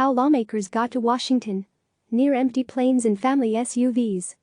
How lawmakers got to Washington. Near empty planes and family SUVs.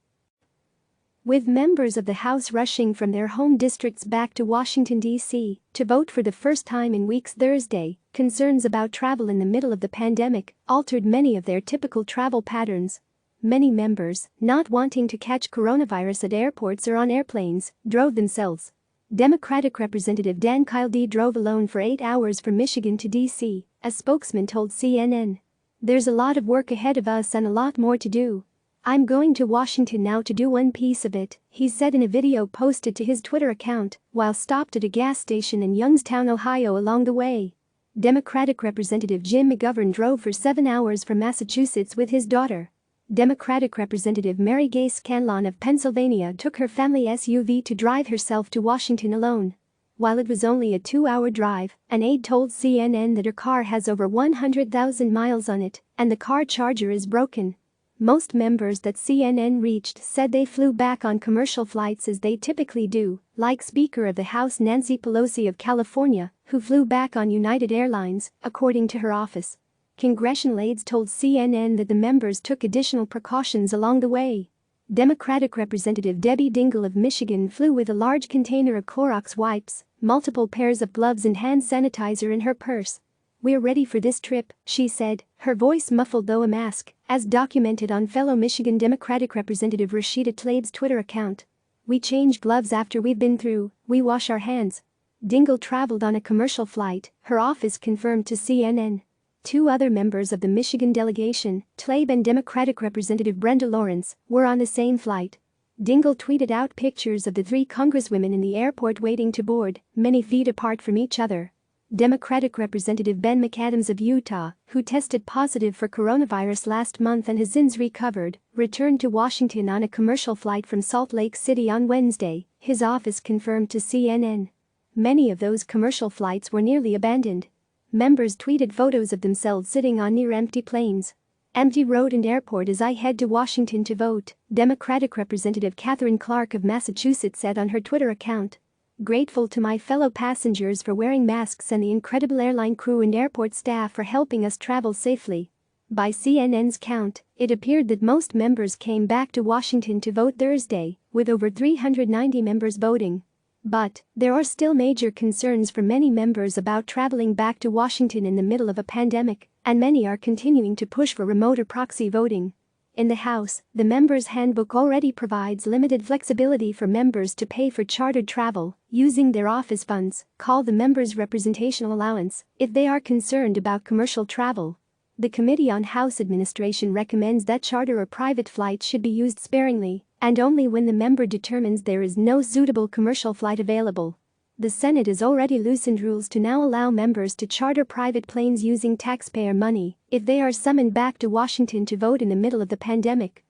With members of the House rushing from their home districts back to Washington, D.C. to vote for the first time in weeks Thursday, concerns about travel in the middle of the pandemic altered many of their typical travel patterns. Many members, not wanting to catch coronavirus at airports or on airplanes, drove themselves. Democratic Representative Dan Kildee drove alone for 8 hours from Michigan to D.C., a spokesman told CNN. "There's a lot of work ahead of us and a lot more to do. I'm going to Washington now to do one piece of it," he said in a video posted to his Twitter account while stopped at a gas station in Youngstown, Ohio along the way. Democratic Representative Jim McGovern drove for 7 hours from Massachusetts with his daughter. Democratic Representative Gay Scanlon of Pennsylvania took her family SUV to drive herself to Washington alone. While it was only a 2-hour drive, an aide told CNN that her car has over 100,000 miles on it and the car charger is broken. Most members that CNN reached said they flew back on commercial flights as they typically do, like Speaker of the House Nancy Pelosi of California, who flew back on United Airlines, according to her office. Congressional aides told CNN that the members took additional precautions along the way. Democratic Representative Debbie Dingell of Michigan flew with a large container of Clorox wipes, multiple pairs of gloves and hand sanitizer in her purse. "We're ready for this trip," she said, her voice muffled though a mask, as documented on fellow Michigan Democratic Representative Rashida Tlaib's Twitter account. "We change gloves after we've been through, we wash our hands." Dingell traveled on a commercial flight, her office confirmed to CNN. 2 other members of the Michigan delegation, Tlaib and Democratic Representative Brenda Lawrence, were on the same flight. Dingell tweeted out pictures of the 3 congresswomen in the airport waiting to board, many feet apart from each other. Democratic Representative Ben McAdams of Utah, who tested positive for coronavirus last month and has since recovered, returned to Washington on a commercial flight from Salt Lake City on Wednesday, his office confirmed to CNN. Many of those commercial flights were nearly abandoned. Members tweeted photos of themselves sitting on near-empty planes. "Empty road and airport as I head to Washington to vote," Democratic Representative Katherine Clark of Massachusetts said on her Twitter account. "Grateful to my fellow passengers for wearing masks and the incredible airline crew and airport staff for helping us travel safely." By CNN's count, it appeared that most members came back to Washington to vote Thursday, with over 390 members voting. But there are still major concerns for many members about traveling back to Washington in the middle of a pandemic, and many are continuing to push for remote or proxy voting. In the House, the Members' Handbook already provides limited flexibility for members to pay for chartered travel, using their office funds, called the Members' Representational Allowance, if they are concerned about commercial travel. The Committee on House Administration recommends that charter or private flights should be used sparingly, and only when the member determines there is no suitable commercial flight available. The Senate has already loosened rules to now allow members to charter private planes using taxpayer money if they are summoned back to Washington to vote in the middle of the pandemic.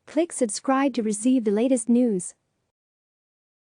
Click subscribe to receive the latest news.